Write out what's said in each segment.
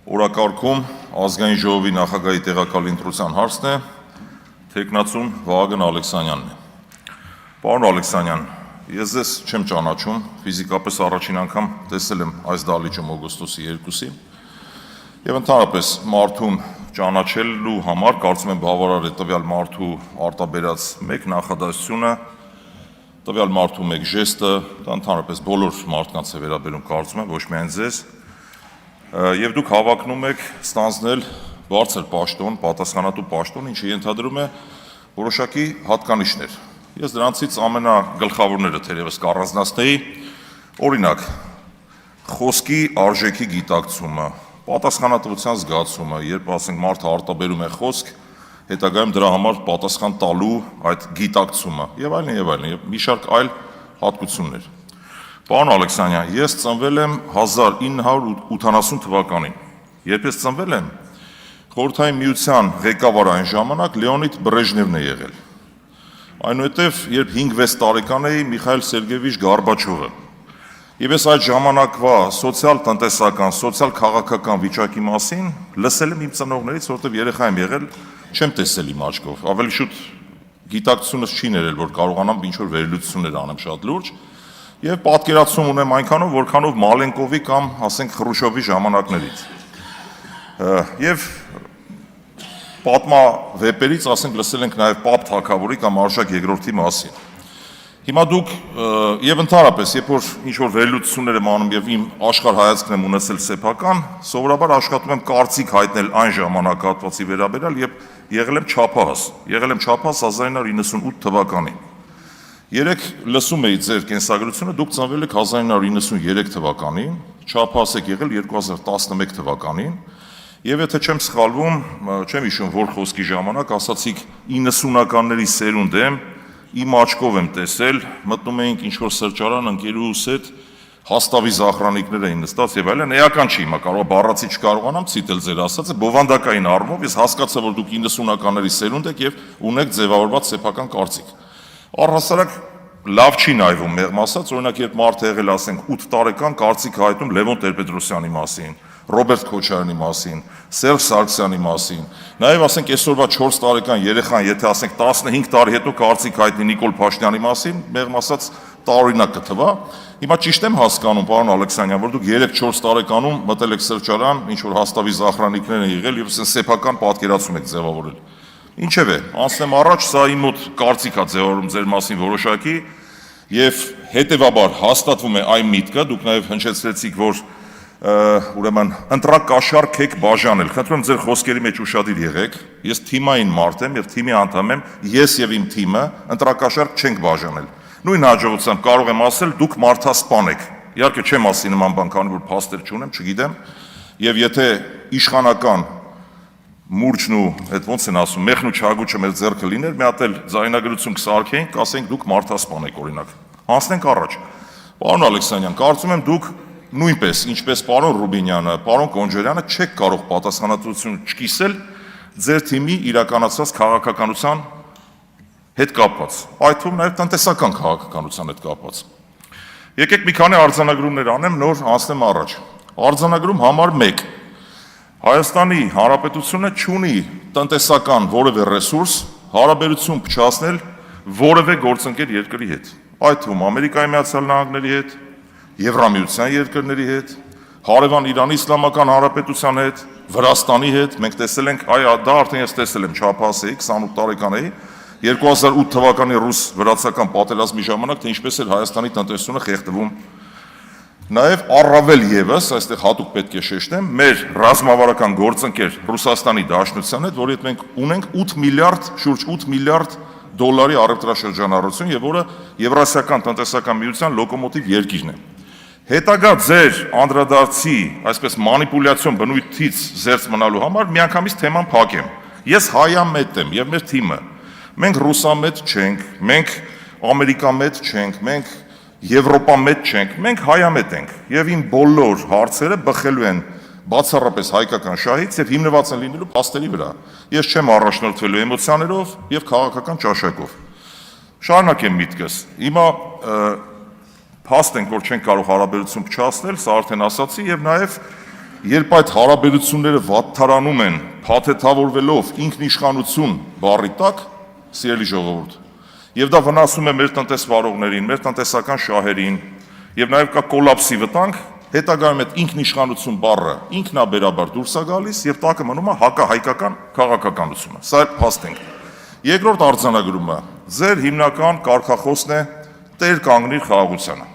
Օրակարգում ազգային ժողովի նախագահի տեղակալի ընտրության հարցն է, թեկնածուն Վահագն Ալեքսանյանն է։ Պարոն Ալեքսանյան, ես ձեզ չեմ ճանաչում, ֆիզիկապես առաջին անգամ տեսել եմ այս դահլիճում օգոստոսի 2-ին, եւ ընդհանրապես մարդուն ճանաչելու համար կարծում եմ բավարար է տվյալ մարդու արտաբերած մեկ նախադասությունը, տվյալ մարդու մեկ ժեստը, դա ընդհանրապես բոլոր մարդկանց է վերաբերում, կարծում եմ, ոչ միայն ձեզ, եւ դուք հավակնում եք ստանձնել բարձր պաշտոն, պատասխանատու պաշտոն, ինչը ենթադրում է որոշակի հատկանիշներ։ Ես դրանցից ամենագլխավորները թերևս կառանձնացնեի, օրինակ, խոսքի արժեքի գիտակցումը, պատասխանատվության զգացումը, երբ ասենք մարդը արտաբերում է խոսք, հետագայում դրա համար պատասխան տալու այդ գիտակցումը եւ այլն եւ այլն, եւ մի շարք այլ հատկություններ։ Պարոն Ալեքսանյան, ես ծնվել եմ 1980 թվականին։ Երբ ես ծնվել եմ, Խորհրդային Միության ղեկավար այն ժամանակ Լեոնիդ Բրեժնևն է եղել։ Այնուհետև, երբ 5-6 տարեկան էի, Միխայել Սերգեյևիչ Գորբաչովը։ Եվ ես այդ ժամանակվա սոցիալ-տնտեսական, սոցիալ-քաղաքական վիճակի մասին լսել եմ իմ ծնողներից, որովհետև երեխա եմ եղել, չեմ տեսել իմ աչքով։ Ավելի շուտ գիտակցությունս չի ներել, որ կարողանամ ինչ-որ վերլուծություններ անեմ շատ լուրջ, եւ պատկերացում ունեմ այնքանով, որքանով Մալենկովի կամ, ասենք, Խրուշովի ժամանակներից։ Եվ պատմավեպերից, ասենք, լսել ենք նաեւ Պապ Թագավորի կամ Արշակ II-ի մասին։ Հիմա դուք եւ ընդհանրապես, երբ որ ինչ-որ վերլուծություններ եմ անում եւ իմ աշխարհայացքն եմ ունեցել սեփական, սովորաբար աշխատում եմ կարծիք հայտնել այն ժամանակահատվածի վերաբերյալ, երբ եղել եմ չափահաս 1998 թվականին։ Երեք լսում էի ձեր կենսագրությունը, դուք ծնվել եք 1993 թվականին, չափահաս եք եղել 2011 թվականին, եւ եթե չեմ սխալվում, չեմ հիշում որ խոսքի ժամանակ ասացիք 90-ականների սերունդ եմ, իմ աչքով եմ տեսել, մտնում էինք ինչ-որ սրճարան ընկերուհուս հետ, հաստավի զախրանիկներ էին նստած եւ այլն, էական չի, հիմա կարող բառացի չկարողանամ ցիտել ձեր ասածը, բովանդակային առումով ես հասկացա, որ դուք 90-ականների սերունդ եք եւ ունեք ձևավորված սեփական կարծիք։ Առհասարակ լավ չի նայվում մեղմ ասած, օրինակ երբ մարդը եղել ասենք 8 տարեկան կարծիք հայտում Լևոն Տեր-Պետրոսյանի մասին, Ռոբերտ Քոչարյանի մասին, Սերժ Սարգսյանի մասին, նաեւ ասենք այսօրվա 4 տարեկան երեխան, եթե ասենք 15 տարի հետո կարծիք հայտնի Նիկոլ Փաշինյանի մասին, մեղմ ասած տարօրինակ կթվա։ Հիմա ճիշտ եմ հասկանում, պարոն Ալեքսանյան, որ դուք 3-4 տարեկանում մտել եք սրճարան, ինչ որ հաստավի զախրանիկներ են եղել եւ սեփական պատկերացում եք ձևավորել։ Ինչևէ, անցնեմ առաջ, սա իմ մոտ կարծիք է ձևավորում ձեր մասին որոշակի եւ հետեւաբար հաստատվում է այն միտքը, դուք նաեւ հնչեցրեցիք, որ ուրեմն ընտրակաշառք եք բաժանել։ Խնդրում եմ ձեր խոսքերի մեջ ուշադիր եղեք։ Ես թիմային մարդ եմ եւ թիմի անդամ եմ, ես եւ իմ թիմը ընտրակաշառք չենք բաժանել։ Նույն հաջողությամբ կարող եմ ասել, դուք մարդասպան եք։ Իհարկե չեմ ասի նման բան, քանի որ փաստեր չունեմ, չգիտեմ, եւ եթե իշխանական մուրճն ու այդ ոնց են ասում, մեղն ու չագուճը մեր ձեռքը լիներ, մի հատ էլ ձայնագրություն կսարքեինք, կասենք դուք մարդասպան եք օրինակ։ Անցնենք առաջ։ Պարոն Ալեքսանյան, կարծում եմ դուք նույնպես, ինչպես պարոն Ռուբինյանը, պարոն Կոնջարյանը չեք կարող պատասխանատվություն չկիսել ձեր թիմի իրականացած քաղաքականության հետ կապված, այդ թվում նաեւ տնտեսական քաղաքականության հետ կապված։ Եկեք մի քանի արձանագրումներ անեմ, նոր անցնեմ առաջ։ Արձանագրում համար 1. Հայաստանի Հանրապետությունը չունի տնտեսական որևէ ռեսուրս հարաբերություն փչացնել որևէ գործընկեր երկրի հետ։ Այդ թվում Ամերիկայի Միացյալ Նահանգների հետ, Եվրամիության երկրների հետ, հարևան Իրանի Իսլամական Հանրապետության հետ, Վրաստանի հետ, մենք տեսել ենք, դա արդեն ես տեսել եմ, չափահաս էի, 28 տարեկան էի, 2008 թվականի ռուս-վրացական պատերազմի ժամանակ, թե ինչպես էր Հայաստանի տնտեսությունը խեղդվում։ Նաև առավել եւս, այստեղ հատուկ պետք է շեշտեմ, մեր ռազմավարական գործընկեր Ռուսաստանի Դաշնության հետ, որի հետ մենք ունենք 8 միլիարդ, շուրջ 8 միլիարդ դոլարի առևտրաշրջանառություն եւ որը Եվրասիական տնտեսական միության լոկոմոտիվ երկիրն է։ Հետագա ձեր անդրադարձի, այսպես մանիպուլյացիոն բնույթից զերծ մնալու համար միանգամից թեման փակեմ։ Ես հայամետ եմ եւ մեր թիմը։ Մենք ռուսամետ չենք, մենք ամերիկամետ չենք, մենք Եվրոպամետ չենք, մենք հայամետ ենք եւ իմ բոլոր հարցերը բխելու են բացառապես հայկական շահից եւ հիմնված են լինելու փաստերի վրա։ Ես չեմ առաջնորդվելու էմոցիաներով եւ քաղաքական ճաշակով։ Շարունակեմ միտքս։ Հիմա փաստ ենք, որ չենք կարող հարաբերություն փչացնել, սա արդեն ասացի եւ նաեւ երբ այդ հարաբերությունները վատթարանում են, փաթեթավորվելով ինքնիշխանություն բառի տակ, սիրելի ժողովուրդ, եւ դա վնասում է մեր տնտեսվարողներին, մեր տնտեսական շահերին, եւ նաեւ կա կոլապսի վտանգ, հետագայում այդ ինքնիշխանություն բառը ինքնաբերաբար դուրս է գալիս եւ տակը մնում է հակահայկական քաղաքականությունը։ Սա էլ փաստ ենք։ Երկրորդ արձանագրումը ձեր հիմնական կարգախոսն է տեր կանգնիր խաղաղությանը։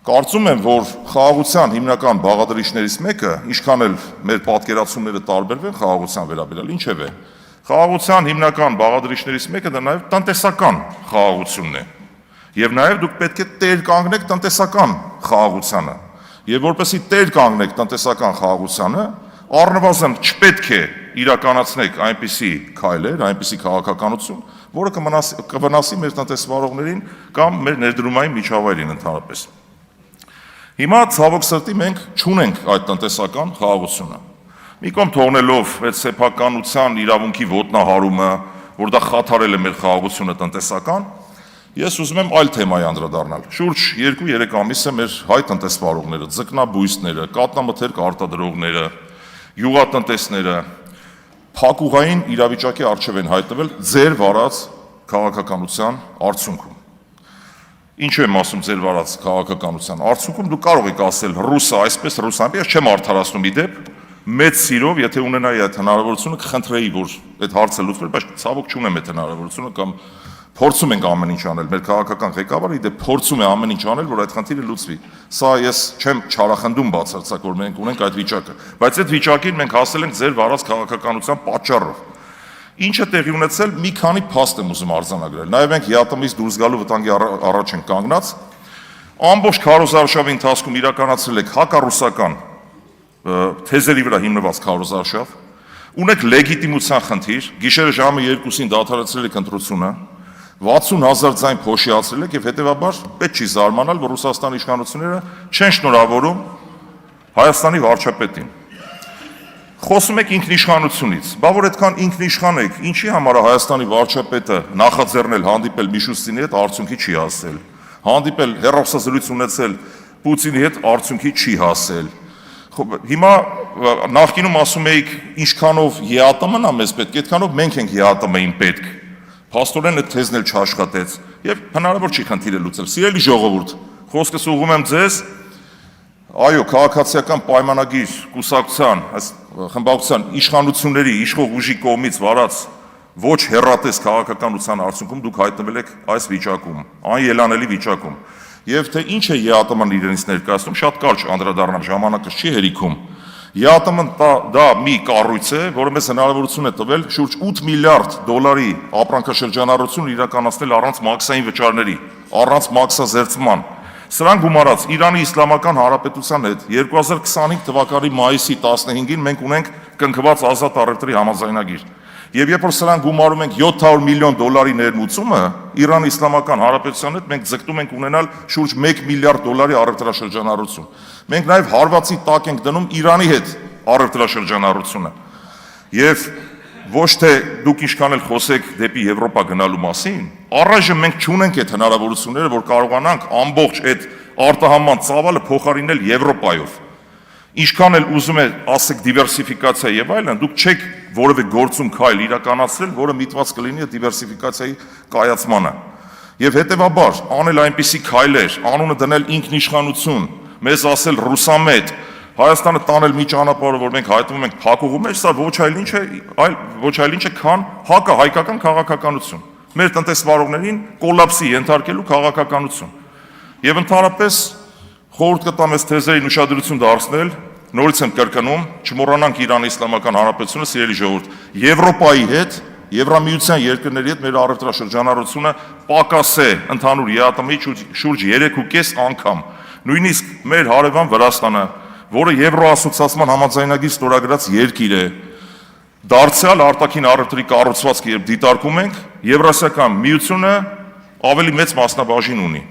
Կարծում եմ, որ խաղաղության հիմնական բաղադրիչներից մեկը, ինչքան էլ մեր պատկերացումները տարբերվեն խաղաղության վերաբերյալ, ինչևէ, խաղաղության հիմնական բաղադրիչներից մեկը դա նաև տնտեսական խաղաղությունն է։ Եվ նաև դուք պետք է տեր կանգնեք տնտեսական խաղաղությանը։ Եվ որպեսզի տեր կանգնեք տնտեսական խաղաղությանը, առնվազն չպետք է իրականացնեք այնպիսի քայլեր, այնպիսի քաղաքականություն, որը կվնասի մեր տնտեսվարողներին կամ մեր ներդրումային միջավայրին ընդհանրապես։ Հիմա ցավոք սրտի մենք չունենք այդ տնտեսական խաղաղությունը։ Մի կողմ թողնելով այդ սեփականության իրավունքի ոտնահարումը, որ դա խաթարել է մեր խաղաղությունը տնտեսական, ես ուզում եմ այլ թեմայի անդրադառնալ։ Շուրջ 2-3 ամիս է մեր հայ տնտեսվարողները, ձկնաբույսները, կատնամթերք արտադրողները, յուղատնտեսները փակուղային իրավիճակի առջև են հայտնվել ձեր վարած քաղաքականության արդյունքում։ Ինչու եմ ասում ձեր վարած քաղաքականության արդյունքում, դուք կարող եք ասել ռուսը այսպես, ռուսը այնպես, ես չեմ արդարացնում իդեպ, մեծ սիրով, եթե ունենայի այդ հնարավորությունը, կխնդրեի, որ այդ հարցը լուծվեր, բայց ցավոք չունեմ այդ հնարավորությունը կամ փորձում ենք ամեն ինչ անել, մեր քաղաքական ղեկավարը իդեպ փորձում է ամեն ինչ անել, որ այդ խնդիրը լուծվի։ Սա ես չեմ չարախնդում բացարձակ, որ մենք ունենք այդ վիճակը, բայց այդ վիճակին մենք հասել ենք ձեր վարած քաղաքականության պատճառով։ Ինչը տեղի ունեցել, մի քանի փաստ եմ ուզում արձանագրել։ Նաև մենք ՀԱՏՄ-ից դուրս գալու վտանգի առաջ ենք կանգնած։ Ամբողջ քարոզարշավի ընթացքում իրականացրել եք հակառուսական թեզերի վրա հիմնված քարոզարշավ, ունեք լեգիտիմության խնդիր, գիշերը ժամը 2-ին դադարեցրել եք ընտրությունը, 60,000 ձայն փոշիացրել եք եւ հետեւաբար պետք չի զարմանալ, որ Ռուսաստանի իշխանությունները չեն շնորհավորում Հայաստանի վարչապետին։ Խոսում եք ինքնիշխանությունից, բա որ այդքան ինքնիշխան եք, ինչի համար է Հայաստանի վարչապետը նախաձեռնել հանդիպել Միշուստինի հետ, արդյունքի չի հասել, հանդիպել հեռախոսազրույց ունեցել Պուտինի հետ, արդյունքի չի հասել։ Հիմա նախկինում ասում էիք ինչքանով ՀԱՏՄ-ն է մեզ պետք, այդքանով մենք ենք ՀԱՏՄ-ին պետք։ Փաստորեն այդ թեզն էլ չաշխատեց եւ հնարավոր չի խնդիրը լուծել։ Սիրելի ժողովուրդ, խոսքս ուղղում եմ ձեզ, այո, քաղաքացիական պայմանագիր կուսակցության, խմբակցության իշխանությունների, իշխող ուժի կողմից վարած ոչ հեռատես քաղաքականության արդյունքում դուք հայտնվել եք այս վիճակում, անելանելի վիճակում։ Եվ թե ինչ է ՀԱՏՄ-ն իրենից ներկայացնում, շատ կարճ անդրադառնամ, ժամանակս չի հերիքում։ ՀԱՏՄ-ն դա մի կառույց է, որը մեզ հնարավորություն է տվել շուրջ 8 միլիարդ դոլարի ապրանքաշրջանառություն իրականացնել առանց մաքսային վճարների, առանց մաքսազերծման։ Սրան գումարած Իրանի Իսլամական Հանրապետության հետ 2025 թվականի մայիսի 15-ին մենք ունենք կնքված ազատ առևտրի համաձայնագիր։ Եվ երբ որ սրան գումարում ենք 700 միլիոն դոլարի ներմուծումը, Իրանի Իսլամական Հանրապետության հետ մենք ձգտում ենք ունենալ շուրջ 1 միլիարդ դոլարի առևտրաշրջանառություն։ Մենք նաև հարվածի տակ ենք դնում Իրանի հետ առևտրաշրջանառությունը։ Եվ ոչ թե դուք ինչքան էլ խոսեք դեպի Եվրոպա գնալու մասին, առայժմ մենք չունենք այդ հնարավորությունները, որ կարողանանք ամբողջ այդ արտահանման ծավալը փոխարինել Եվրոպայով։ Ինչքան էլ ուզում է ասեք դիվերսիֆիկացիա եւ այլն, դուք չեք որևէ գործում քայլ իրականացրել, որը միտված կլինի դիվերսիֆիկացիայի կայացմանը։ Եվ հետեւաբար անել այնպիսի քայլեր, անունը դնել ինքնիշխանություն, մեզ ասել ռուսամետ, Հայաստանը տանել մի ճանապարհը, որ մենք հայտնվում ենք փակուղու մեջ, սա ոչ այլ ինչ է, քան հակահայկական քաղաքականություն։ Մեր տնտեսվարողներին կոլապսի ենթարկելու քաղաքականություն։ Եվ ընդհանրապես խորհուրդ կտամ այս թեզերին ուշադրություն դարձնել, նորից եմ կրկնում, չմոռանանք Իրանի Իսլամական Հանրապետությունը, սիրելի ժողովուրդ, Եվրոպայի հետ, Եվրամիության երկրների հետ մեր առևտրաշրջանառությունը պակաս է ընդհանուր ՀԱՏՄ-ի շուրջ 3.5 անգամ։ Նույնիսկ մեր հարևան Վրաստանը, որը Եվրոասոցիացիան համաձայնագիր ստորագրած երկիր է, դարձյալ արտաքին առևտրի կառուցվածքը երբ դիտարկում ենք, Եվրասիական միությունը ավելի մեծ մասնաբաժին ունի։